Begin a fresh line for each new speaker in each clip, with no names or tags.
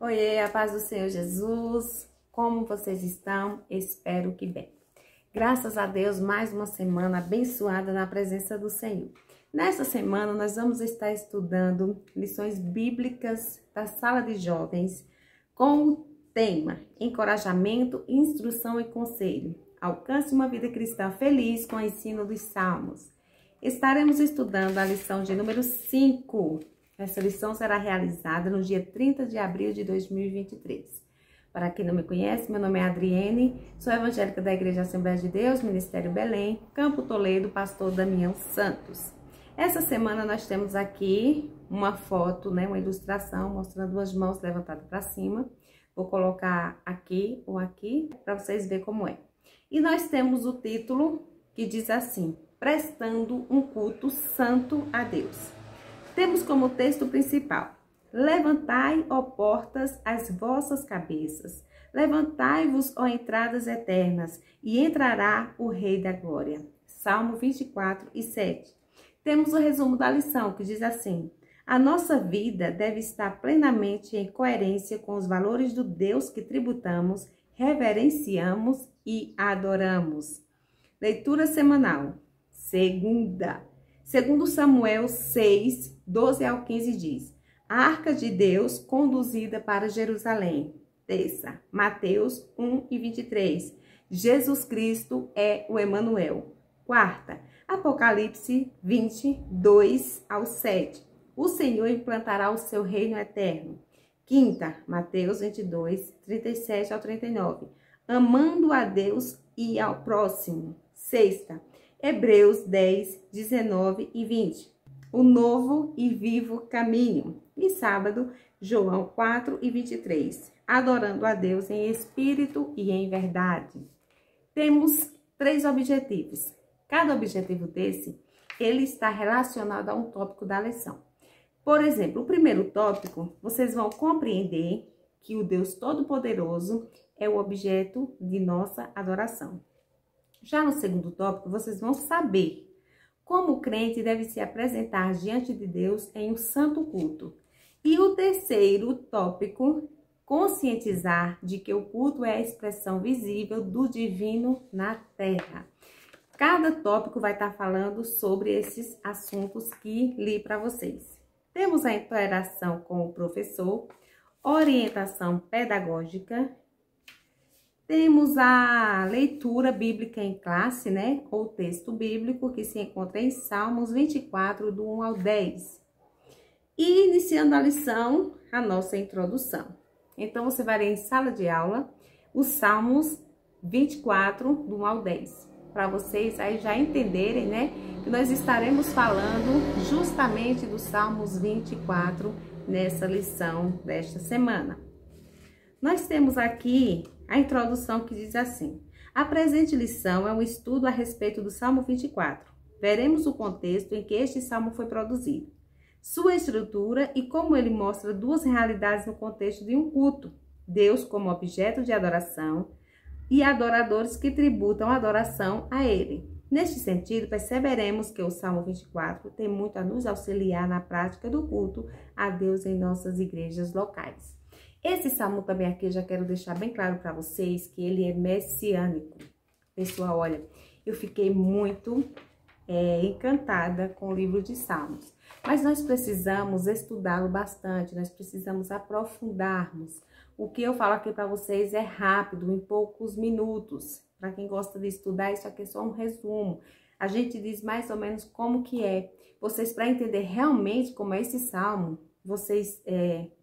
Oiê, a paz do Senhor Jesus, como vocês estão? Espero que bem. Graças a Deus, mais uma semana abençoada na presença do Senhor. Nesta semana, nós vamos estar estudando lições bíblicas da Sala de Jovens com o tema Encorajamento, Instrução e Conselho. Alcance uma vida cristã feliz com o ensino dos Salmos. Estaremos estudando a lição de número 5. Essa lição será realizada no dia 30 de abril de 2023. Para quem não me conhece, meu nome é Adriene, sou evangélica da Igreja Assembleia de Deus, Ministério Belém, Campo Toledo, pastor Damião Santos. Essa semana nós temos aqui uma foto, uma ilustração mostrando duas mãos levantadas para cima. Vou colocar aqui ou aqui para vocês verem como é. E nós temos o título que diz assim: Prestando um culto santo a Deus. Temos como texto principal: Levantai, ó portas, as vossas cabeças. Levantai-vos, ó entradas eternas, e entrará o Rei da Glória. Salmo 24 e 7. Temos o resumo da lição, que diz assim: a nossa vida deve estar plenamente em coerência com os valores do Deus que tributamos, reverenciamos e adoramos. Leitura semanal. Segundo Samuel 6, 12 ao 15 diz: a arca de Deus conduzida para Jerusalém. Terça, Mateus 1 e 23. Jesus Cristo é o Emanuel. Quarta, Apocalipse 20, 2 ao 7. O Senhor implantará o seu reino eterno. Quinta, Mateus 22, 37 ao 39. Amando a Deus e ao próximo. Sexta, Hebreus 10, 19 e 20. O novo e vivo caminho. E sábado, João 4 e 23. Adorando a Deus em espírito e em verdade. Temos 3 objetivos. Cada objetivo desse, ele está relacionado a um tópico da lição. Por exemplo, o primeiro tópico, vocês vão compreender que o Deus Todo-Poderoso é o objeto de nossa adoração. Já no segundo tópico, vocês vão saber como o crente deve se apresentar diante de Deus em um santo culto. E o terceiro tópico, conscientizar de que o culto é a expressão visível do divino na terra. Cada tópico vai estar falando sobre esses assuntos que li para vocês. Temos a interação com o professor, orientação pedagógica. Temos a leitura bíblica em classe, ou texto bíblico, que se encontra em Salmos 24, do 1 ao 10. E iniciando a lição, a nossa introdução. Então, você vai ler em sala de aula os Salmos 24, do 1 ao 10. Para vocês aí já entenderem, que nós estaremos falando justamente dos Salmos 24 nessa lição desta semana. Nós temos aqui a introdução que diz assim: a presente lição é um estudo a respeito do Salmo 24. Veremos o contexto em que este salmo foi produzido, sua estrutura e como ele mostra duas realidades no contexto de um culto: Deus como objeto de adoração e adoradores que tributam adoração a ele. Neste sentido, perceberemos que o Salmo 24 tem muito a nos auxiliar na prática do culto a Deus em nossas igrejas locais. Esse salmo também aqui eu já quero deixar bem claro para vocês que ele é messiânico. Pessoal, olha, eu fiquei muito encantada com o livro de Salmos. Mas nós precisamos estudá-lo bastante, nós precisamos aprofundarmos. O que eu falo aqui para vocês é rápido, em poucos minutos. Para quem gosta de estudar, isso aqui é só um resumo. A gente diz mais ou menos como que é. Vocês, para entender realmente como é esse salmo,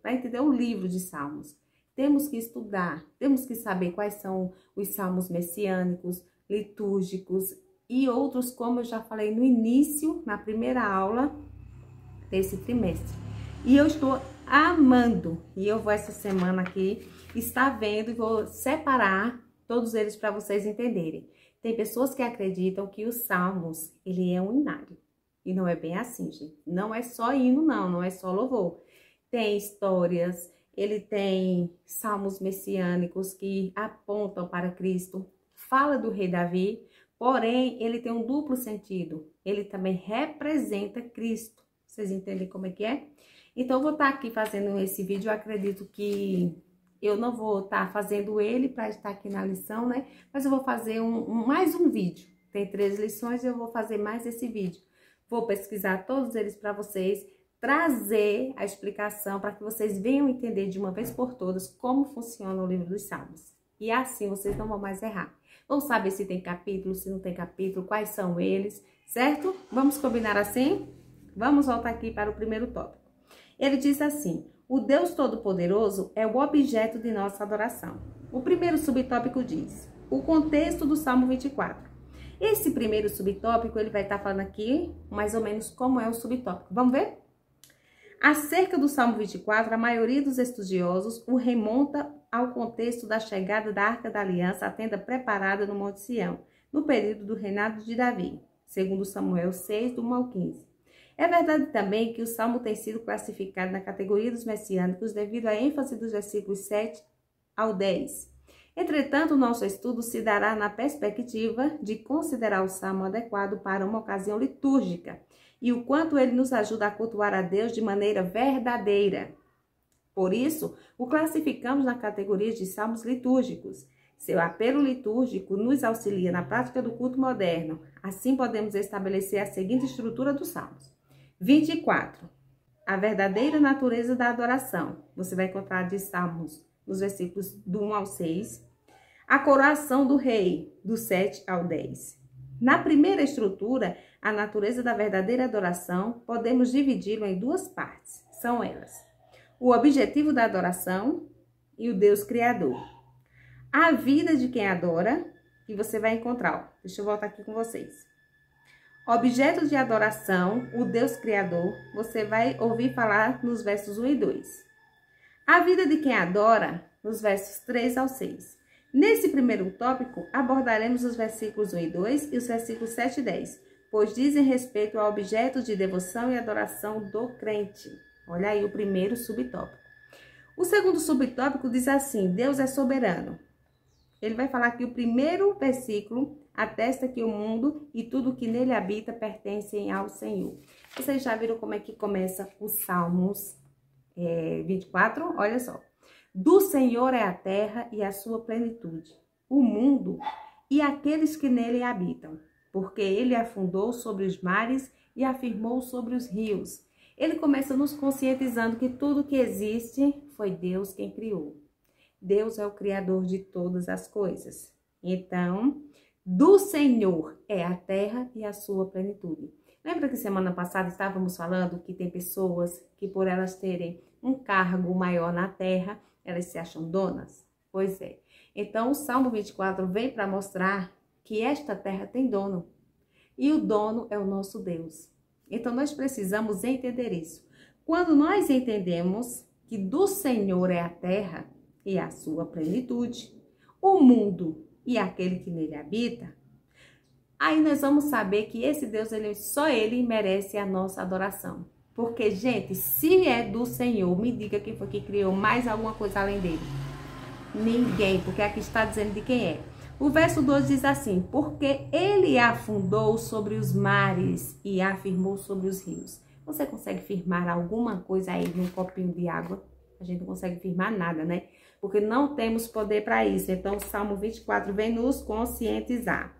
para entender o livro de Salmos, temos que estudar, temos que saber quais são os salmos messiânicos, litúrgicos e outros, como eu já falei no início, na primeira aula desse trimestre. E eu estou amando, e eu vou essa semana aqui estar vendo e vou separar todos eles para vocês entenderem. Tem pessoas que acreditam que os Salmos, ele é um inário. E não é bem assim, gente. Não é só hino, não é só louvor. Tem histórias, ele tem salmos messiânicos que apontam para Cristo. Fala do rei Davi, porém, ele tem um duplo sentido. Ele também representa Cristo. Vocês entendem como é que é? Então, eu vou estar aqui fazendo esse vídeo, eu acredito que eu não vou estar fazendo ele para estar aqui na lição, né? Mas eu vou fazer mais um vídeo. Tem 3 lições e eu vou fazer mais esse vídeo. Vou pesquisar todos eles para vocês, trazer a explicação para que vocês venham entender de uma vez por todas como funciona o livro dos Salmos. E assim vocês não vão mais errar. Vamos saber se tem capítulo, se não tem capítulo, quais são eles, certo? Vamos combinar assim? Vamos voltar aqui para o primeiro tópico. Ele diz assim: o Deus Todo-Poderoso é o objeto de nossa adoração. O primeiro subtópico diz: o contexto do Salmo 24. Esse primeiro subtópico, ele vai estar falando aqui mais ou menos como é o subtópico. Vamos ver? Acerca do Salmo 24, a maioria dos estudiosos o remonta ao contexto da chegada da Arca da Aliança, a tenda preparada no Monte Sião, no período do reinado de Davi, segundo Samuel 6, do 1 ao 15. É verdade também que o Salmo tem sido classificado na categoria dos messiânicos devido à ênfase dos versículos 7 ao 10. Entretanto, o nosso estudo se dará na perspectiva de considerar o Salmo adequado para uma ocasião litúrgica e o quanto ele nos ajuda a cultuar a Deus de maneira verdadeira. Por isso, o classificamos na categoria de salmos litúrgicos. Seu apelo litúrgico nos auxilia na prática do culto moderno. Assim, podemos estabelecer a seguinte estrutura dos salmos. 24. A verdadeira natureza da adoração. Você vai encontrar de salmos nos versículos do 1 ao 6. A coroação do rei, do 7 ao 10. Na primeira estrutura, a natureza da verdadeira adoração, podemos dividi-lo em 2 partes. São elas: o objetivo da adoração e o Deus Criador. A vida de quem adora, que você vai encontrar. Deixa eu voltar aqui com vocês. Objeto de adoração, o Deus Criador, você vai ouvir falar nos versos 1 e 2. A vida de quem adora, nos versos 3 ao 6. Nesse primeiro tópico, abordaremos os versículos 1 e 2 e os versículos 7 e 10, pois dizem respeito ao objeto de devoção e adoração do crente. Olha aí o primeiro subtópico. O segundo subtópico diz assim: Deus é soberano. Ele vai falar que o primeiro versículo atesta que o mundo e tudo que nele habita pertencem ao Senhor. Vocês já viram como é que começa os Salmos 24? Olha só. Do Senhor é a terra e a sua plenitude, o mundo e aqueles que nele habitam, porque ele afundou sobre os mares e afirmou sobre os rios. Ele começa nos conscientizando que tudo que existe foi Deus quem criou. Deus é o criador de todas as coisas. Então, do Senhor é a terra e a sua plenitude. Lembra que semana passada estávamos falando que tem pessoas que por elas terem um cargo maior na terra, elas se acham donas? Pois é. Então, o Salmo 24 vem para mostrar que esta terra tem dono. E o dono é o nosso Deus. Então, nós precisamos entender isso. Quando nós entendemos que do Senhor é a terra e a sua plenitude, o mundo e aquele que nele habita, aí nós vamos saber que esse Deus, só ele merece a nossa adoração. Porque, gente, se é do Senhor, me diga quem foi que criou mais alguma coisa além dele. Ninguém, porque aqui está dizendo de quem é. O verso 2 diz assim: porque ele afundou sobre os mares e afirmou sobre os rios. Você consegue firmar alguma coisa aí num copinho de água? A gente não consegue firmar nada, né? Porque não temos poder para isso. Então, o Salmo 24 vem nos conscientizar.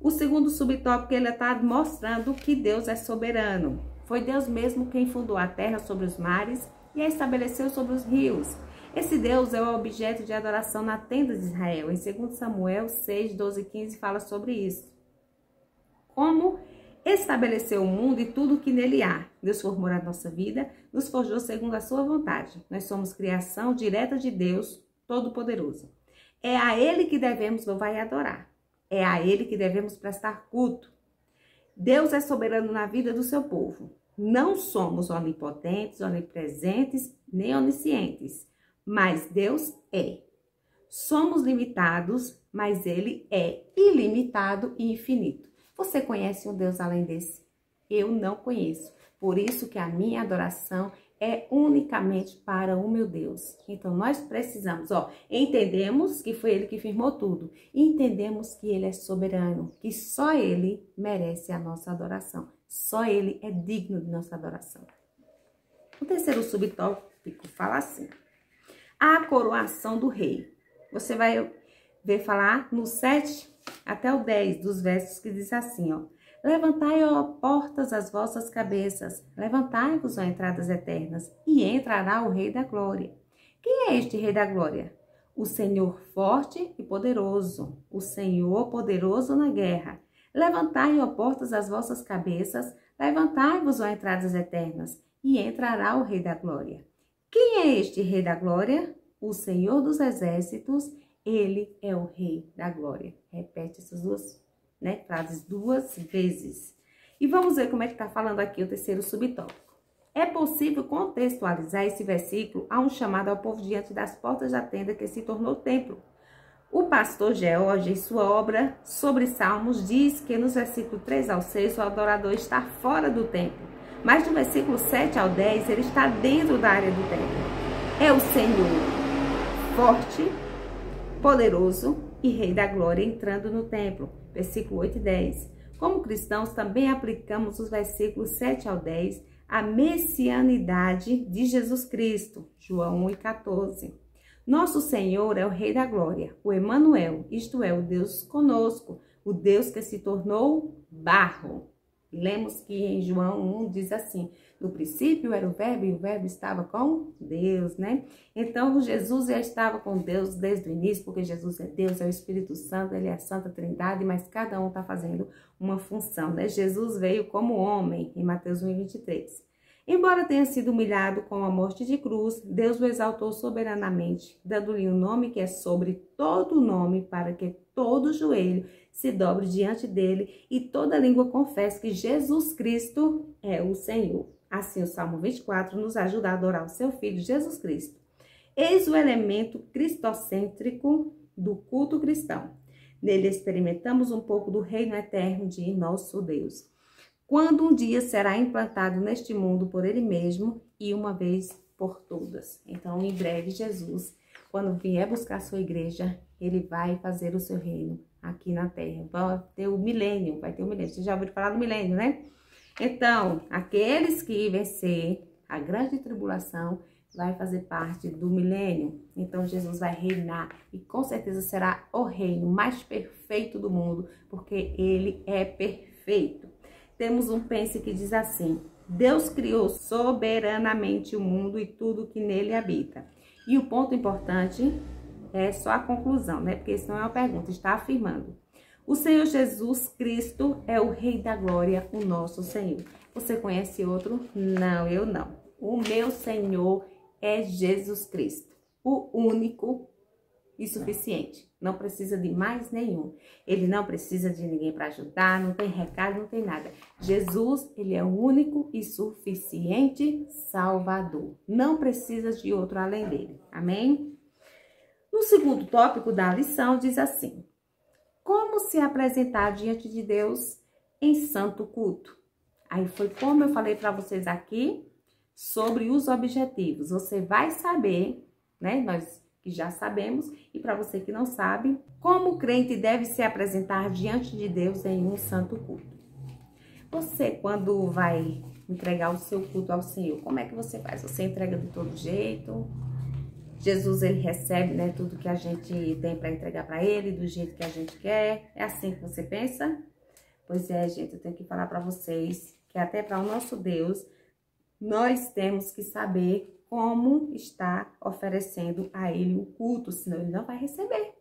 O segundo subtópico, ele está mostrando que Deus é soberano. Foi Deus mesmo quem fundou a terra sobre os mares e a estabeleceu sobre os rios. Esse Deus é o objeto de adoração na tenda de Israel. Em 2 Samuel 6, 12 e 15 fala sobre isso. Como estabeleceu o mundo e tudo o que nele há. Deus formou a nossa vida, nos forjou segundo a sua vontade. Nós somos criação direta de Deus Todo-Poderoso. É a ele que devemos louvar e adorar. É a ele que devemos prestar culto. Deus é soberano na vida do seu povo. Não somos onipotentes, onipresentes, nem oniscientes, mas Deus é. Somos limitados, mas ele é ilimitado e infinito. Você conhece um Deus além desse? Eu não conheço. Por isso que a minha adoração é unicamente para o meu Deus. Então, nós precisamos, entendemos que foi ele que firmou tudo. Entendemos que ele é soberano, que só ele merece a nossa adoração. Só ele é digno de nossa adoração. O terceiro subtópico fala assim: a coroação do rei. Você vai ver falar no 7 até o 10 dos versos que diz assim, ó. Levantai, ó portas, as vossas cabeças, levantai-vos, ó entradas eternas, e entrará o Rei da Glória. Quem é este Rei da Glória? O Senhor forte e poderoso, o Senhor poderoso na guerra. Levantai, ó portas, as vossas cabeças, levantai-vos, ó entradas eternas, e entrará o Rei da Glória. Quem é este Rei da Glória? O Senhor dos Exércitos, ele é o Rei da Glória. Repete essas duas frases 2 vezes. E vamos ver como é que está falando aqui o terceiro subtópico. É possível contextualizar esse versículo a um chamado ao povo diante das portas da tenda que se tornou templo. O pastor George, em sua obra sobre Salmos, diz que nos versículos 3 ao 6 o adorador está fora do templo, mas no versículo 7 ao 10 ele está dentro da área do templo. É o Senhor forte, poderoso e Rei da Glória entrando no templo. Versículo 8 e 10. Como cristãos, também aplicamos os versículos 7 ao 10 à messianidade de Jesus Cristo. João 1 e 14. Nosso Senhor é o Rei da Glória, o Emanuel, isto é, o Deus conosco, o Deus que se tornou barro. Lemos que em João 1 diz assim: no princípio era o verbo e o verbo estava com Deus, né? Então Jesus já estava com Deus desde o início, porque Jesus é Deus, é o Espírito Santo, ele é a Santa Trindade, mas cada um está fazendo uma função, né? Jesus veio como homem, em Mateus 1, 23. Embora tenha sido humilhado com a morte de cruz, Deus o exaltou soberanamente, dando-lhe um nome que é sobre todo nome, para que todo joelho se dobre diante dele e toda língua confesse que Jesus Cristo é o Senhor. Assim, o Salmo 24 nos ajuda a adorar o seu Filho, Jesus Cristo. Eis o elemento cristocêntrico do culto cristão. Nele experimentamos um pouco do reino eterno de nosso Deus, quando um dia será implantado neste mundo por ele mesmo e uma vez por todas. Então, em breve, Jesus, quando vier buscar a sua igreja, ele vai fazer o seu reino aqui na terra. Vai ter o milênio, Você já ouviu falar do milênio, né? Então, aqueles que vencer a grande tribulação vai fazer parte do milênio. Então, Jesus vai reinar e com certeza será o reino mais perfeito do mundo, porque ele é perfeito. Temos um pense que diz assim: Deus criou soberanamente o mundo e tudo que nele habita. E o ponto importante é só a conclusão, né? Porque isso não é uma pergunta, está afirmando. O Senhor Jesus Cristo é o Rei da Glória, o nosso Senhor. Você conhece outro? Não, eu não. O meu Senhor é Jesus Cristo, o único e suficiente. Não precisa de mais nenhum. Ele não precisa de ninguém para ajudar, não tem recado, não tem nada. Jesus, ele é o único e suficiente Salvador. Não precisa de outro além dele. Amém? No segundo tópico da lição, diz assim: como se apresentar diante de Deus em santo culto? Aí foi como eu falei para vocês aqui sobre os objetivos. Você vai saber, né? Nós que já sabemos, e para você que não sabe, como o crente deve se apresentar diante de Deus em um santo culto. Você, quando vai entregar o seu culto ao Senhor, como é que você faz? Você entrega de todo jeito? Jesus, ele recebe, né, tudo que a gente tem para entregar para ele, do jeito que a gente quer? É assim que você pensa? Pois é, gente, eu tenho que falar para vocês que até para o nosso Deus, nós temos que saber como está oferecendo a ele o culto, senão ele não vai receber.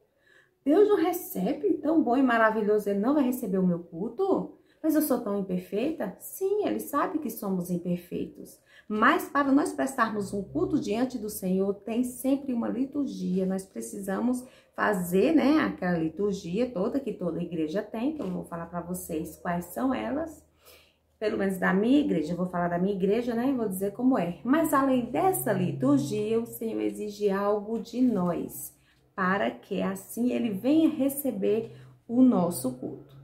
Deus não recebe, tão bom e maravilhoso, ele não vai receber o meu culto? Mas eu sou tão imperfeita? Sim, ele sabe que somos imperfeitos. Mas para nós prestarmos um culto diante do Senhor, tem sempre uma liturgia. Nós precisamos fazer, né, aquela liturgia toda que toda igreja tem, que eu vou falar para vocês quais são elas. Pelo menos da minha igreja, eu vou falar da minha igreja, né? Vou dizer como é. Mas além dessa liturgia, o Senhor exige algo de nós, para que assim ele venha receber o nosso culto.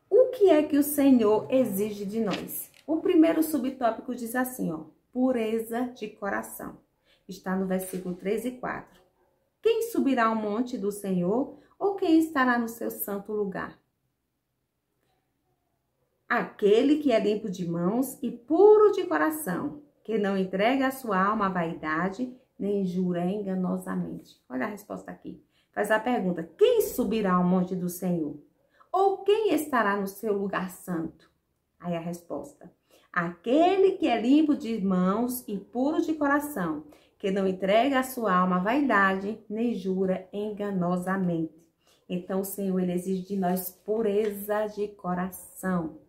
O que é que o Senhor exige de nós? O primeiro subtópico diz assim, ó: pureza de coração. Está no versículo 3 e 4. Quem subirá ao monte do Senhor, ou quem estará no seu santo lugar? Aquele que é limpo de mãos e puro de coração, que não entrega a sua alma à vaidade, nem jura enganosamente. Olha a resposta aqui. Faz a pergunta: quem subirá ao monte do Senhor? Ou quem estará no seu lugar santo? Aí a resposta: aquele que é limpo de mãos e puro de coração, que não entrega a sua alma à vaidade, nem jura enganosamente. Então o Senhor, ele exige de nós pureza de coração.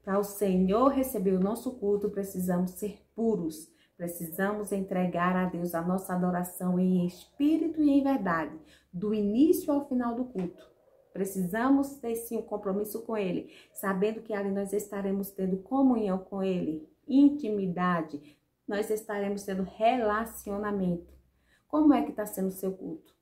Para o Senhor receber o nosso culto, precisamos ser puros. Precisamos entregar a Deus a nossa adoração em espírito e em verdade, do início ao final do culto. Precisamos ter sim um compromisso com Ele, sabendo que ali nós estaremos tendo comunhão com Ele, intimidade, nós estaremos tendo relacionamento. Como é que está sendo o seu culto?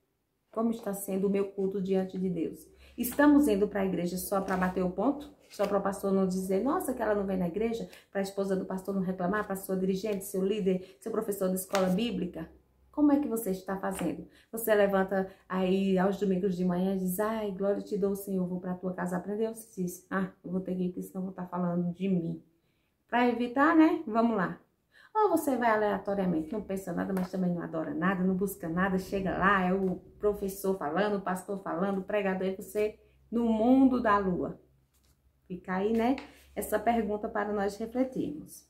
Como está sendo o meu culto diante de Deus? Estamos indo para a igreja só para bater o ponto? Só para o pastor não dizer, nossa, que ela não vem na igreja? Para a esposa do pastor não reclamar? Para a sua dirigente, seu líder, seu professor de escola bíblica? Como é que você está fazendo? Você levanta aí aos domingos de manhã e diz, ai, glória te dou, Senhor, vou para a tua casa aprender. Ou você diz, eu vou ter que ir, porque senão vou estar falando de mim. Para evitar, né? Vamos lá. Ou você vai aleatoriamente, não pensa nada, mas também não adora nada, não busca nada, chega lá, é o professor falando, o pastor falando, o pregador, e você no mundo da lua. Fica aí, né? Essa pergunta para nós refletirmos.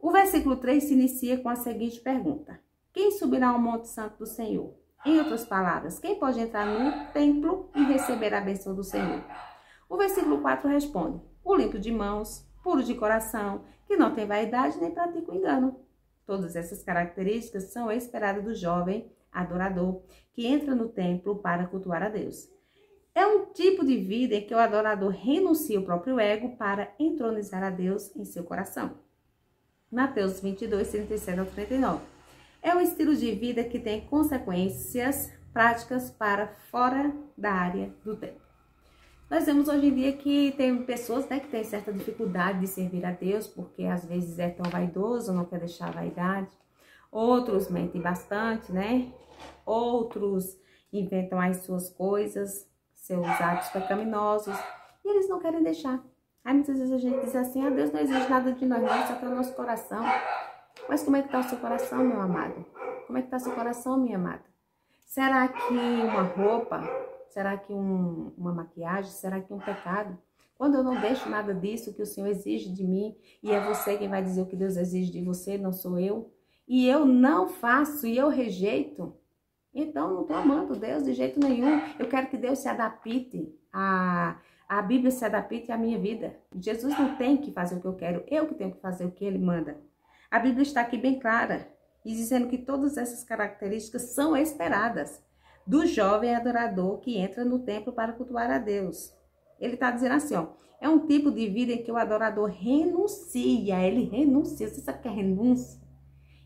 O versículo 3 se inicia com a seguinte pergunta: quem subirá ao monte santo do Senhor? Em outras palavras, quem pode entrar no templo e receber a bênção do Senhor? O versículo 4 responde: o limpo de mãos, puro de coração, que não tem vaidade nem pratica o engano. Todas essas características são esperadas do jovem adorador que entra no templo para cultuar a Deus. É um tipo de vida em que o adorador renuncia o próprio ego para entronizar a Deus em seu coração. Mateus 22, 37 ao 39. É um estilo de vida que tem consequências práticas para fora da área do templo. Nós vemos hoje em dia que tem pessoas, né, que têm certa dificuldade de servir a Deus, porque às vezes é tão vaidoso, não quer deixar a vaidade. Outros mentem bastante, né? Outros inventam as suas coisas, seus atos pecaminosos, e eles não querem deixar. Aí muitas vezes a gente diz assim, Deus não exige nada de nós, não, só que é o nosso coração. Mas como é que está o seu coração, meu amado? Como é que está o seu coração, minha amada? Será que uma roupa, será que uma maquiagem, será que um pecado? Quando eu não deixo nada disso que o Senhor exige de mim, e é você quem vai dizer o que Deus exige de você, não sou eu, e eu não faço e eu rejeito, então não estou amando Deus de jeito nenhum. Eu quero que Deus se adapte, a Bíblia se adapte à minha vida. Jesus não tem que fazer o que eu quero, eu que tenho que fazer o que Ele manda. A Bíblia está aqui bem clara, e dizendo que todas essas características são esperadas do jovem adorador que entra no templo para cultuar a Deus. Ele está dizendo assim, é um tipo de vida em que o adorador renuncia, ele renuncia. Você sabe o que é renúncia?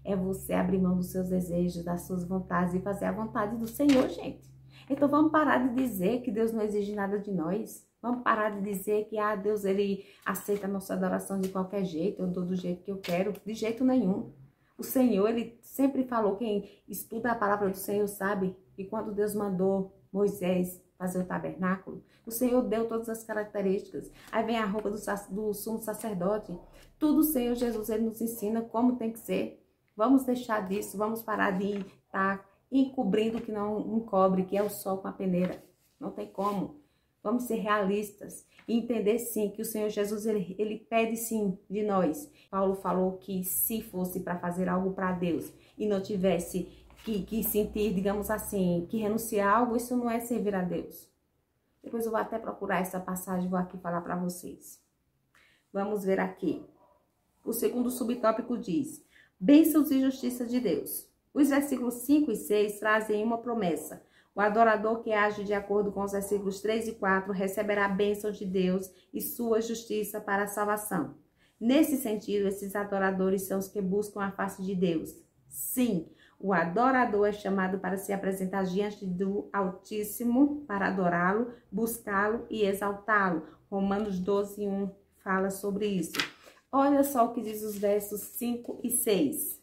É você abrir mão dos seus desejos, das suas vontades e fazer a vontade do Senhor, gente. Então vamos parar de dizer que Deus não exige nada de nós. Vamos parar de dizer que Deus ele aceita a nossa adoração de qualquer jeito, eu dou do jeito que eu quero, de jeito nenhum. O Senhor, ele sempre falou, quem estuda a palavra do Senhor sabe que quando Deus mandou Moisés fazer o tabernáculo, o Senhor deu todas as características. Aí vem a roupa do sumo sacerdote. Tudo o Senhor Jesus, ele nos ensina como tem que ser. Vamos deixar disso, vamos parar de estar encobrindo o que não encobre, que é o sol com a peneira. Não tem como. Vamos ser realistas e entender sim que o Senhor Jesus, ele pede sim de nós. Paulo falou que se fosse para fazer algo para Deus e não tivesse que sentir, digamos assim, que renunciar a algo, isso não é servir a Deus. Depois eu vou até procurar essa passagem, vou aqui falar para vocês. Vamos ver aqui. O segundo subtópico diz: bênçãos e justiça de Deus. Os versículos 5 e 6 trazem uma promessa. O adorador que age de acordo com os versículos 3 e 4 receberá a bênção de Deus e sua justiça para a salvação. Nesse sentido, esses adoradores são os que buscam a face de Deus. Sim, o adorador é chamado para se apresentar diante do Altíssimo, para adorá-lo, buscá-lo e exaltá-lo. Romanos 12, 1 fala sobre isso. Olha só o que diz os versos 5 e 6.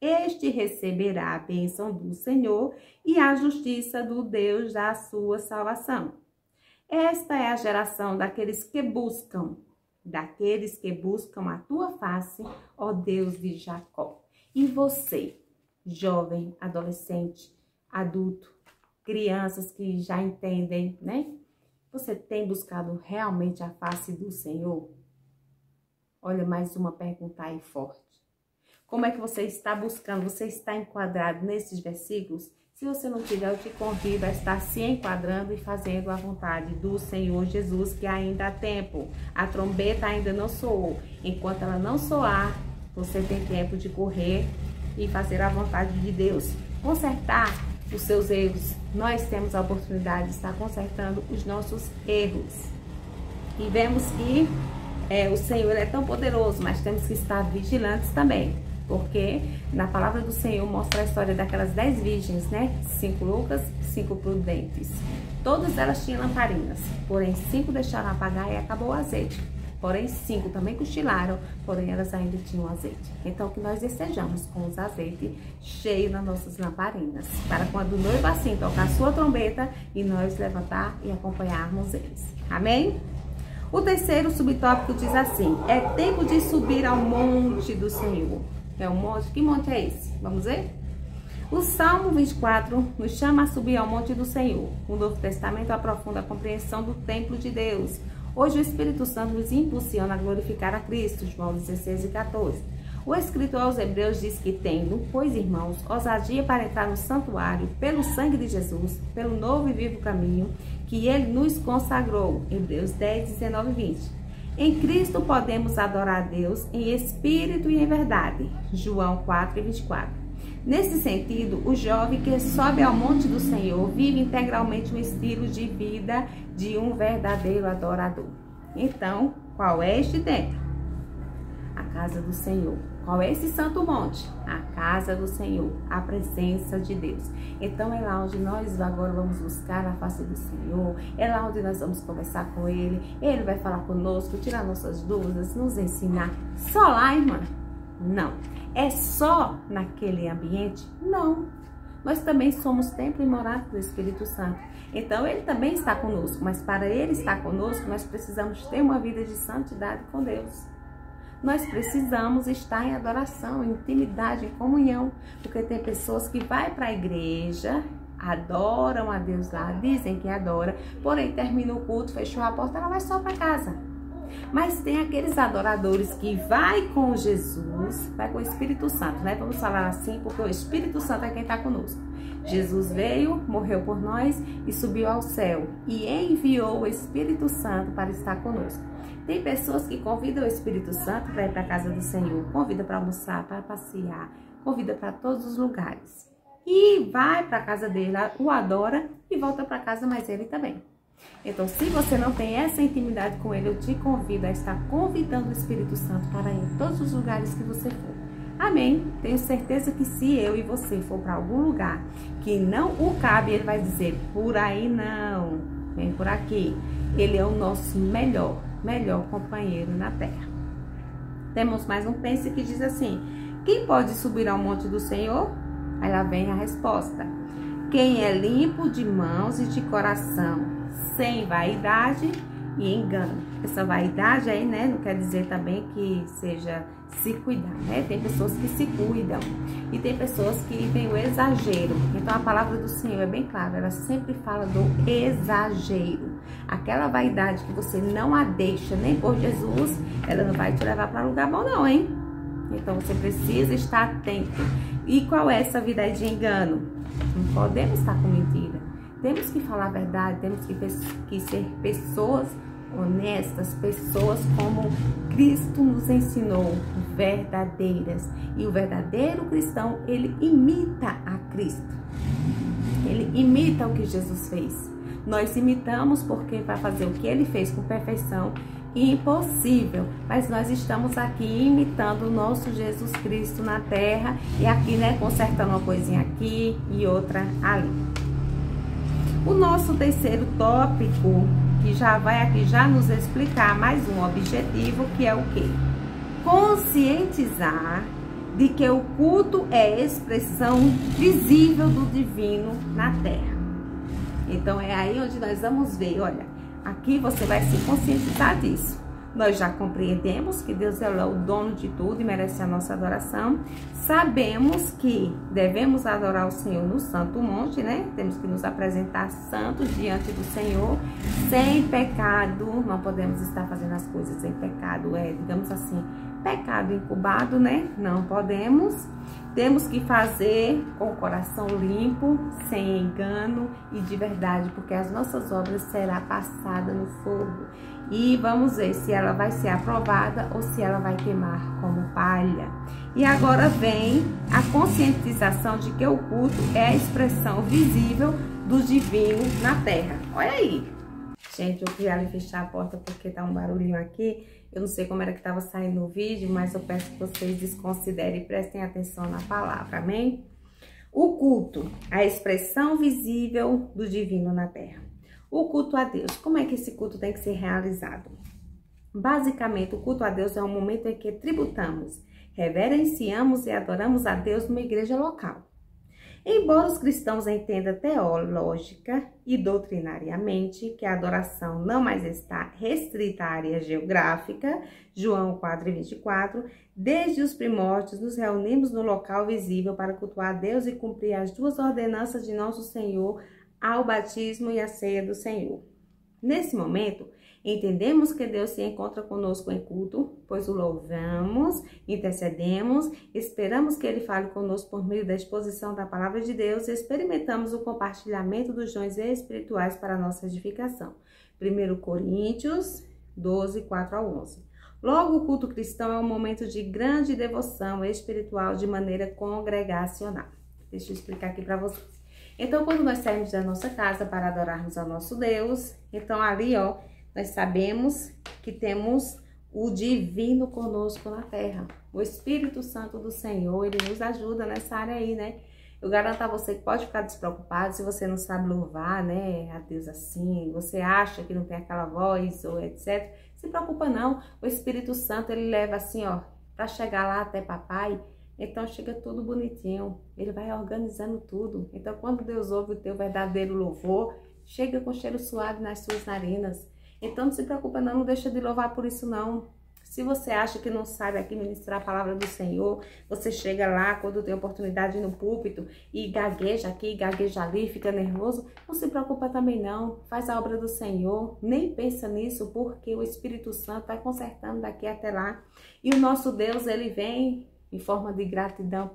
Este receberá a bênção do Senhor e a justiça do Deus da sua salvação. Esta é a geração daqueles que buscam. daqueles que buscam a tua face, ó Deus de Jacó. E você, jovem, adolescente, adulto, crianças que já entendem, né? Você tem buscado realmente a face do Senhor? Olha, mais uma pergunta aí forte. Como é que você está buscando? Você está enquadrado nesses versículos? Se você não tiver, eu te convido a estar se enquadrando e fazendo a vontade do Senhor Jesus, que ainda há tempo. A trombeta ainda não soou. Enquanto ela não soar, você tem tempo de correr e fazer a vontade de Deus. Consertar os seus erros. Nós temos a oportunidade de estar consertando os nossos erros. E vemos que o Senhor é tão poderoso, mas temos que estar vigilantes também. Porque na palavra do Senhor mostra a história daquelas 10 virgens, né? 5 loucas, 5 prudentes. Todas elas tinham lamparinas, porém 5 deixaram apagar e acabou o azeite. Porém 5 também cochilaram, porém elas ainda tinham azeite. Então que nós estejamos com os azeites cheios nas nossas lamparinas, para quando o noivo assim tocar a sua trombeta e nós levantar e acompanharmos eles. Amém? O terceiro subtópico diz assim: é tempo de subir ao monte do Senhor. É um monte? Que monte é esse? Vamos ver? O Salmo 24 nos chama a subir ao monte do Senhor. O Novo Testamento aprofunda a compreensão do templo de Deus. Hoje o Espírito Santo nos impulsiona a glorificar a Cristo, João 16 e 14. O escritor aos Hebreus diz que tendo, pois irmãos, ousadia para entrar no santuário pelo sangue de Jesus, pelo novo e vivo caminho que ele nos consagrou. Hebreus 10, 19 e 20. Em Cristo podemos adorar a Deus em espírito e em verdade. João 4 e 24. Nesse sentido, o jovem que sobe ao monte do Senhor vive integralmente um estilo de vida de um verdadeiro adorador. Então, qual é este templo? A casa do Senhor. Qual é esse santo monte? A casa do Senhor, a presença de Deus. Então é lá onde nós agora vamos buscar a face do Senhor, é lá onde nós vamos conversar com Ele, Ele vai falar conosco, tirar nossas dúvidas, nos ensinar. Só lá, irmã? Não. É só naquele ambiente? Não. Nós também somos templo e morada do Espírito Santo. Então Ele também está conosco, mas para Ele estar conosco, nós precisamos ter uma vida de santidade com Deus. Nós precisamos estar em adoração, em intimidade, em comunhão. Porque tem pessoas que vão para a igreja, adoram a Deus lá, dizem que adora, porém termina o culto, fechou a porta, ela vai só para casa. Mas tem aqueles adoradores que vai com Jesus, vai com o Espírito Santo, né? Vamos falar assim, porque o Espírito Santo é quem está conosco. Jesus veio, morreu por nós e subiu ao céu. E enviou o Espírito Santo para estar conosco. Tem pessoas que convidam o Espírito Santo para ir para a casa do Senhor, convida para almoçar, para passear, convida para todos os lugares. E vai para a casa dele, o adora e volta para casa, mas ele também. Então, se você não tem essa intimidade com ele, eu te convido a estar convidando o Espírito Santo para ir em todos os lugares que você for. Amém? Tenho certeza que se eu e você for para algum lugar que não o cabe, ele vai dizer, por aí não, vem por aqui. Ele é o nosso melhor companheiro na terra. Temos mais um pense que diz assim: quem pode subir ao monte do Senhor? Aí lá vem a resposta: quem é limpo de mãos e de coração, sem vaidade e engano. Essa vaidade aí, né, não quer dizer também que seja se cuidar, né? Tem pessoas que se cuidam e tem pessoas que têm o exagero. Então a palavra do Senhor é bem clara, ela sempre fala do exagero. Aquela vaidade que você não a deixa nem por Jesus, ela não vai te levar para lugar bom não, hein? Então você precisa estar atento. E qual é essa vida de engano? Não podemos estar com mentira. Temos que falar a verdade, temos que ser pessoas honestas, pessoas como Cristo nos ensinou, verdadeiras. E o verdadeiro cristão, ele imita a Cristo. Ele imita o que Jesus fez. Nós imitamos porque vai fazer o que ele fez com perfeição impossível, mas nós estamos aqui imitando o nosso Jesus Cristo na terra e aqui, né, consertando uma coisinha aqui e outra ali. O nosso terceiro tópico, que já vai aqui já nos explicar mais um objetivo, que é o quê? Conscientizar de que o culto é a expressão visível do divino na terra. Então é aí onde nós vamos ver, olha, aqui você vai se conscientizar disso. Nós já compreendemos que Deus é o dono de tudo e merece a nossa adoração. Sabemos que devemos adorar o Senhor no Santo Monte, né? Temos que nos apresentar santos diante do Senhor, sem pecado. Não podemos estar fazendo as coisas em pecado, digamos assim, pecado incubado, né? Não podemos. Temos que fazer com o coração limpo, sem engano e de verdade, porque as nossas obras serão passadas no fogo. E vamos ver se ela vai ser aprovada ou se ela vai queimar como palha. E agora vem a conscientização de que o culto é a expressão visível do divino na terra. Olha aí. Gente, eu fui ali fechar a porta porque tá um barulhinho aqui. Eu não sei como era que estava saindo o vídeo, mas eu peço que vocês desconsiderem e prestem atenção na palavra, amém? O culto, a expressão visível do divino na terra. O culto a Deus, como é que esse culto tem que ser realizado? Basicamente, o culto a Deus é um momento em que tributamos, reverenciamos e adoramos a Deus numa igreja local. Embora os cristãos entendam teológica e doutrinariamente que a adoração não mais está restrita à área geográfica, João 4:24, desde os primórdios nos reunimos no local visível para cultuar a Deus e cumprir as duas ordenanças de nosso Senhor ao batismo e à ceia do Senhor. Nesse momento, entendemos que Deus se encontra conosco em culto, pois o louvamos, intercedemos, esperamos que Ele fale conosco por meio da exposição da palavra de Deus e experimentamos o compartilhamento dos dons espirituais para a nossa edificação. 1 Coríntios 12, 4-11. Logo, o culto cristão é um momento de grande devoção espiritual de maneira congregacional. Deixa eu explicar aqui para vocês. Então, quando nós saímos da nossa casa para adorarmos ao nosso Deus, então ali, nós sabemos que temos o divino conosco na terra. O Espírito Santo do Senhor, ele nos ajuda nessa área aí, né? Eu garanto a você que pode ficar despreocupado se você não sabe louvar, né? A Deus assim, você acha que não tem aquela voz ou etc. Se preocupa não, o Espírito Santo, ele leva assim, para chegar lá até papai. Então, chega tudo bonitinho, ele vai organizando tudo. Então, quando Deus ouve o teu verdadeiro louvor, chega com cheiro suave nas suas narinas. Então, não se preocupa não deixa de louvar por isso não. Se você acha que não sabe aqui ministrar a palavra do Senhor, você chega lá quando tem oportunidade no púlpito e gagueja aqui, gagueja ali, fica nervoso, não se preocupa também não. Faz a obra do Senhor, nem pensa nisso, porque o Espírito Santo vai consertando daqui até lá. E o nosso Deus, ele vem em forma de gratidão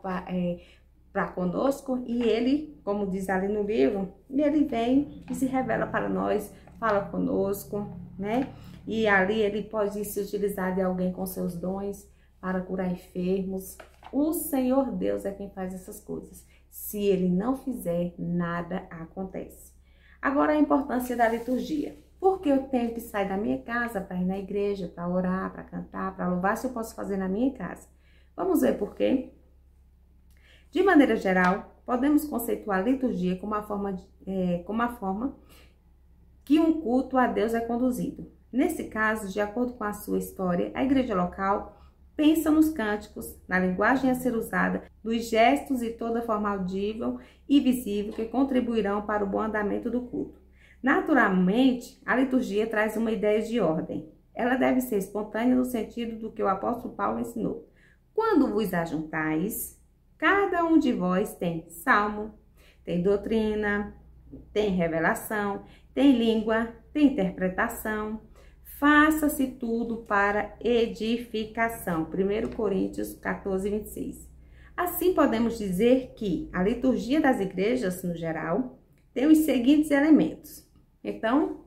para conosco, e ele, como diz ali no livro, ele vem e se revela para nós, fala conosco, né? E ali ele pode se utilizar de alguém com seus dons para curar enfermos. O Senhor Deus é quem faz essas coisas. Se ele não fizer, nada acontece. Agora a importância da liturgia. Por que eu tenho que sair da minha casa para ir na igreja, para orar, para cantar, para louvar, se eu posso fazer na minha casa? Vamos ver por quê? De maneira geral, podemos conceituar a liturgia como a forma que um culto a Deus é conduzido. Nesse caso, de acordo com a sua história, a igreja local pensa nos cânticos, na linguagem a ser usada, nos gestos e toda forma audível e visível que contribuirão para o bom andamento do culto. Naturalmente, a liturgia traz uma ideia de ordem. Ela deve ser espontânea no sentido do que o apóstolo Paulo ensinou. Quando vos ajuntais, cada um de vós tem salmo, tem doutrina, tem revelação, tem língua, tem interpretação. Faça-se tudo para edificação. 1 Coríntios 14, 26. Assim, podemos dizer que a liturgia das igrejas, no geral, tem os seguintes elementos. Então,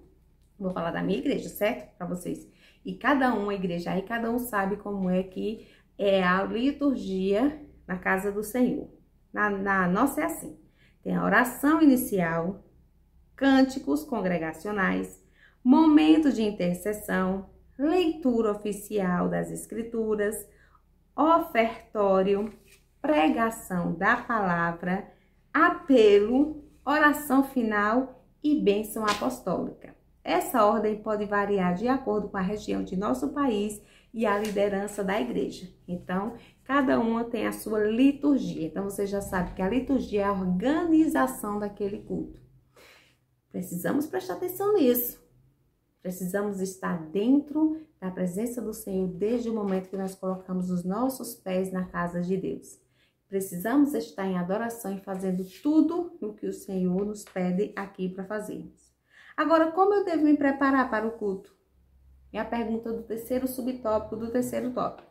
vou falar da minha igreja, certo? Para vocês. E cada uma igreja aí, cada um sabe como é que é a liturgia na casa do Senhor. Na nossa é assim. Tem a oração inicial, cânticos congregacionais, momento de intercessão, leitura oficial das escrituras, ofertório, pregação da palavra, apelo, oração final e bênção apostólica. Essa ordem pode variar de acordo com a região de nosso país e a liderança da igreja. Então, cada uma tem a sua liturgia. Então, você já sabe que a liturgia é a organização daquele culto. Precisamos prestar atenção nisso. Precisamos estar dentro da presença do Senhor desde o momento que nós colocamos os nossos pés na casa de Deus. Precisamos estar em adoração e fazendo tudo o que o Senhor nos pede aqui para fazermos. Agora, como eu devo me preparar para o culto? É a pergunta do terceiro subtópico do terceiro tópico.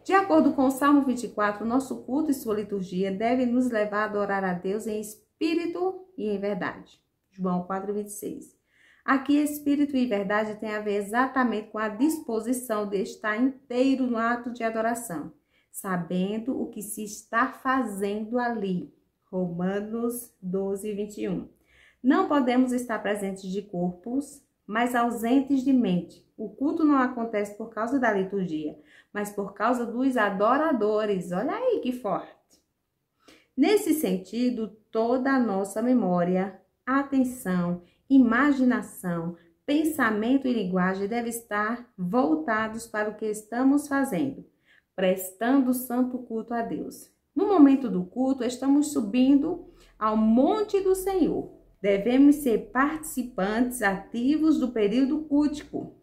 De acordo com o Salmo 24, nosso culto e sua liturgia devem nos levar a adorar a Deus em espírito e em verdade. João 4:26. Aqui, espírito e verdade tem a ver exatamente com a disposição de estar inteiro no ato de adoração, sabendo o que se está fazendo ali. Romanos 12:21. Não podemos estar presentes de corpos, mas ausentes de mente. O culto não acontece por causa da liturgia, mas por causa dos adoradores. Olha aí que forte. Nesse sentido, toda a nossa memória, atenção, imaginação, pensamento e linguagem devem estar voltados para o que estamos fazendo, prestando santo culto a Deus. No momento do culto, estamos subindo ao monte do Senhor. Devemos ser participantes ativos do período cultico,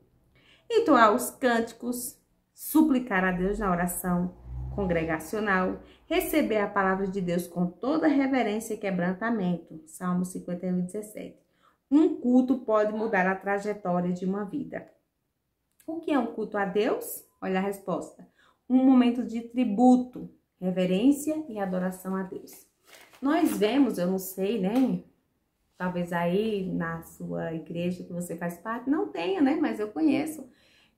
entoar os cânticos, suplicar a Deus na oração congregacional, receber a palavra de Deus com toda reverência e quebrantamento. Salmo 51:17. Um culto pode mudar a trajetória de uma vida. O que é um culto a Deus? Olha a resposta. Um momento de tributo, reverência e adoração a Deus. Nós vemos, eu não sei, né? Talvez aí na sua igreja que você faz parte, não tenha, né? Mas eu conheço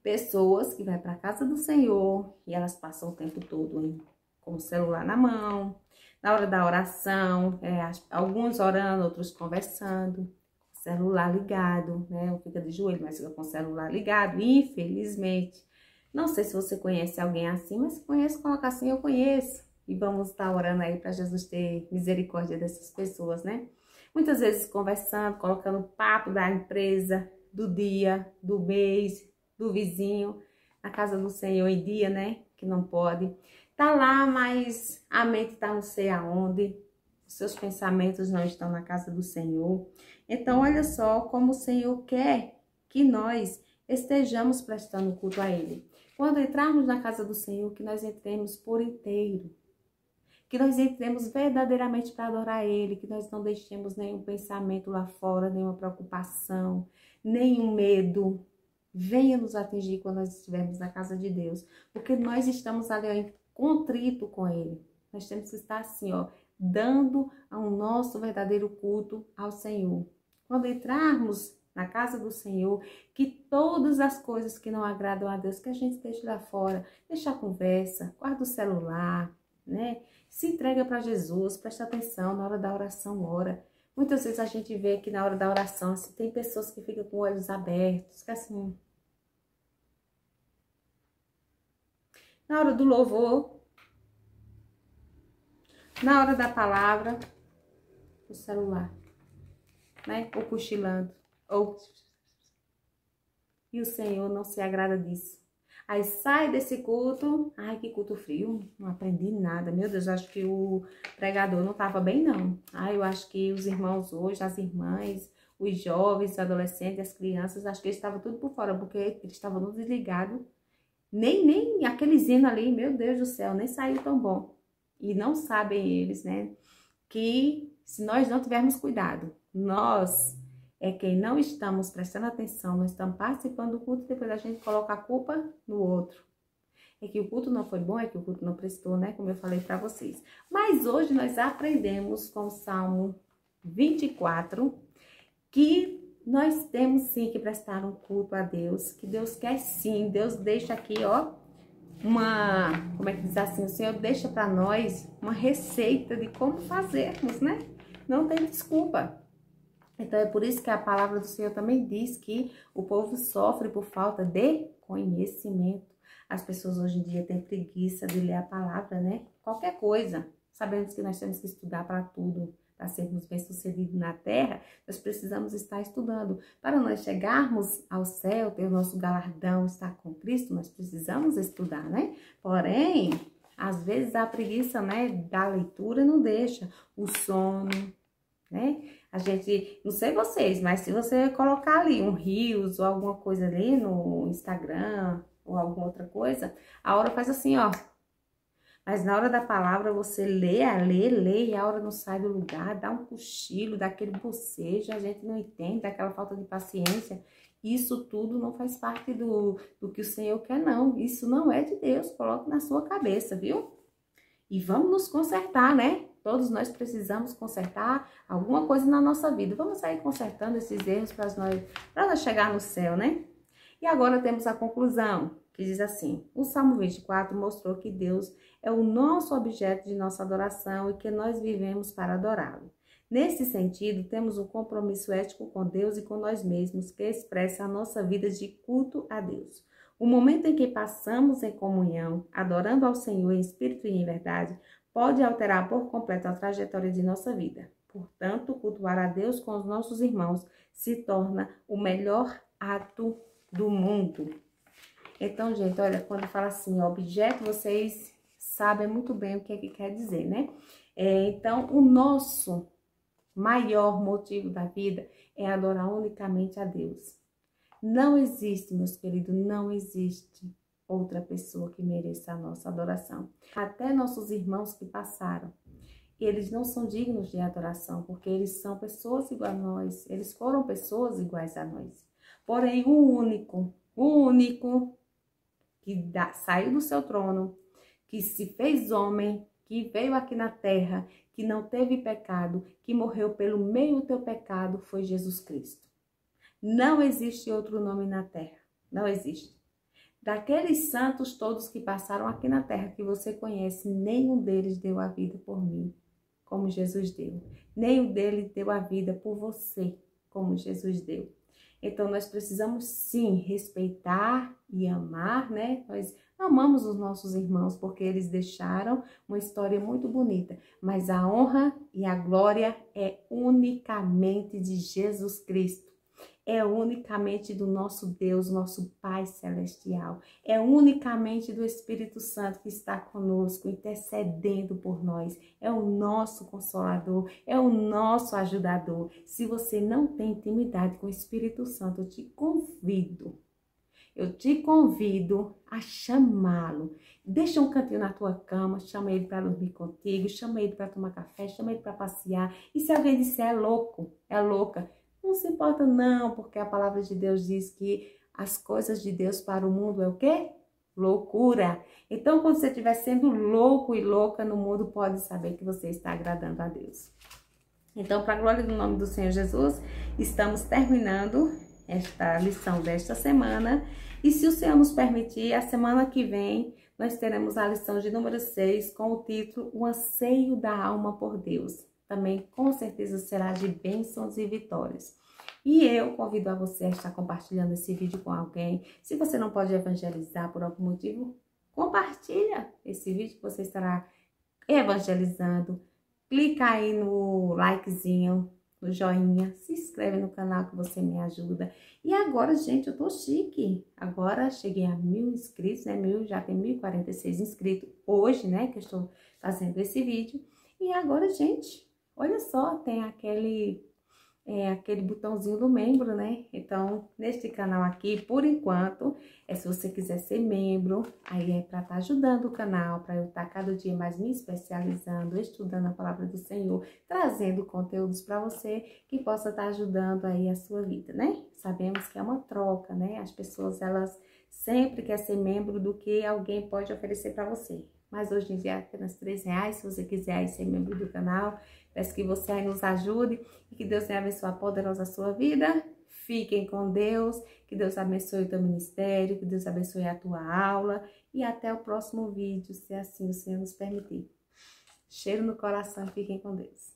pessoas que vão para a casa do Senhor e elas passam o tempo todo com o celular na mão, na hora da oração, alguns orando, outros conversando, celular ligado, né? Ou fica de joelho, mas fica com o celular ligado, infelizmente. Não sei se você conhece alguém assim, mas se conhece, coloca assim, eu conheço. E vamos estar orando aí para Jesus ter misericórdia dessas pessoas, né? Muitas vezes conversando, colocando papo da empresa, do dia, do mês, do vizinho, na casa do Senhor em dia, né? Que não pode. Tá lá, mas a mente tá não sei aonde. Os seus pensamentos não estão na casa do Senhor. Então, olha só como o Senhor quer que nós estejamos prestando culto a Ele. Quando entrarmos na casa do Senhor, que nós entremos por inteiro. Que nós entremos verdadeiramente para adorar Ele, que nós não deixemos nenhum pensamento lá fora, nenhuma preocupação, nenhum medo. Venha nos atingir quando nós estivermos na casa de Deus, porque nós estamos ali ó, contrito com Ele. Nós temos que estar assim, ó, dando ao nosso verdadeiro culto ao Senhor. Quando entrarmos na casa do Senhor, que todas as coisas que não agradam a Deus, que a gente deixe lá fora, deixa a conversa, guarda o celular, né? Se entrega para Jesus, presta atenção, na hora da oração, ora. Muitas vezes a gente vê que na hora da oração, assim, tem pessoas que ficam com olhos abertos, que assim... Na hora do louvor, na hora da palavra, o celular, né? Ou cochilando, ou... E o Senhor não se agrada disso. Aí sai desse culto, ai que culto frio, não aprendi nada. Meu Deus, acho que o pregador não estava bem não. Ai, eu acho que os irmãos hoje, as irmãs, os jovens, os adolescentes, as crianças, acho que eles estavam tudo por fora, porque eles estavam no desligado. Nem aqueles hinos ali, meu Deus do céu, nem saiu tão bom. E não sabem eles, né, que se nós não tivermos cuidado, nós... É quem não estamos prestando atenção, não estamos participando do culto, depois a gente coloca a culpa no outro. É que o culto não foi bom, é que o culto não prestou, né? Como eu falei para vocês. Mas hoje nós aprendemos com o Salmo 24 que nós temos sim que prestar um culto a Deus, que Deus quer sim. Deus deixa aqui, ó, como é que diz assim? O Senhor deixa para nós uma receita de como fazermos, né? Não tem desculpa. Então, é por isso que a palavra do Senhor também diz que o povo sofre por falta de conhecimento. As pessoas hoje em dia têm preguiça de ler a palavra, né? Qualquer coisa. Sabemos que nós temos que estudar para tudo. Para sermos bem-sucedidos na terra, nós precisamos estar estudando. Para nós chegarmos ao céu, ter o nosso galardão, estar com Cristo, nós precisamos estudar, né? Porém, às vezes a preguiça, né, da leitura não deixa. O sono... né? A gente, não sei vocês, mas se você colocar ali um Reels ou alguma coisa ali no Instagram ou alguma outra coisa, a hora faz assim, ó. Mas na hora da palavra você lê e a hora não sai do lugar, dá um cochilo, dá aquele bocejo, a gente não entende, dá aquela falta de paciência. Isso tudo não faz parte do que o Senhor quer, não. Isso não é de Deus, coloque na sua cabeça, viu? E vamos nos consertar, né? Todos nós precisamos consertar alguma coisa na nossa vida. Vamos sair consertando esses erros para nós chegar no céu, né? E agora temos a conclusão, que diz assim: o Salmo 24 mostrou que Deus é o nosso objeto de nossa adoração e que nós vivemos para adorá-lo. Nesse sentido, temos um compromisso ético com Deus e com nós mesmos, que expressa a nossa vida de culto a Deus. O momento em que passamos em comunhão, adorando ao Senhor em espírito e em verdade, pode alterar por completo a trajetória de nossa vida. Portanto, cultuar a Deus com os nossos irmãos se torna o melhor ato do mundo. Então, gente, olha, quando fala assim, objeto, vocês sabem muito bem o que é que quer dizer, né? Então, o nosso maior motivo da vida é adorar unicamente a Deus. Não existe, meus queridos, não existe outra pessoa que mereça a nossa adoração. Até nossos irmãos que passaram, eles não são dignos de adoração, porque eles são pessoas iguais a nós, eles foram pessoas iguais a nós. Porém, o único que saiu do seu trono, que se fez homem, que veio aqui na terra, que não teve pecado, que morreu pelo meio do teu pecado, foi Jesus Cristo. Não existe outro nome na terra, não existe. Daqueles santos todos que passaram aqui na terra que você conhece, nenhum deles deu a vida por mim, como Jesus deu. Nenhum deles deu a vida por você, como Jesus deu. Então, nós precisamos sim respeitar e amar, né? Nós amamos os nossos irmãos porque eles deixaram uma história muito bonita. Mas a honra e a glória é unicamente de Jesus Cristo. É unicamente do nosso Deus, nosso Pai Celestial. É unicamente do Espírito Santo que está conosco, intercedendo por nós. É o nosso Consolador, é o nosso ajudador. Se você não tem intimidade com o Espírito Santo, eu te convido a chamá-lo. Deixa um cantinho na tua cama, chama ele para dormir contigo, chama ele para tomar café, chama ele para passear. E se alguém disser é louco, é louca, não se importa não, porque a palavra de Deus diz que as coisas de Deus para o mundo é o quê? Loucura. Então, quando você estiver sendo louco e louca no mundo, pode saber que você está agradando a Deus. Então, para a glória do nome do Senhor Jesus, estamos terminando esta lição desta semana. E se o Senhor nos permitir, a semana que vem, nós teremos a lição de número 6 com o título O Anseio da Alma por Deus. Também com certeza será de bênçãos e vitórias. E eu convido a você a estar compartilhando esse vídeo com alguém. Se você não pode evangelizar por algum motivo, compartilha esse vídeo que você estará evangelizando. Clica aí no likezinho, no joinha, se inscreve no canal que você me ajuda. E agora, gente, eu tô chique. Agora cheguei a 1000 inscritos, né? Já tem 1046 inscritos hoje, né? Que eu estou fazendo esse vídeo. E agora, gente, olha só, tem aquele botãozinho do membro, né? Então, neste canal aqui, por enquanto, se você quiser ser membro, aí é para estar ajudando o canal, para eu estar cada dia mais me especializando, estudando a palavra do Senhor, trazendo conteúdos para você que possa estar ajudando aí a sua vida, né? Sabemos que é uma troca, né? As pessoas, elas sempre querem ser membro do que alguém pode oferecer para você. Mas hoje em dia é apenas R$3, se você quiser aí ser membro do canal. Peço que você aí nos ajude e que Deus tenha abençoado poderosa a sua vida. Fiquem com Deus, que Deus abençoe o teu ministério, que Deus abençoe a tua aula. E até o próximo vídeo, se assim o Senhor nos permitir. Cheiro no coração, fiquem com Deus.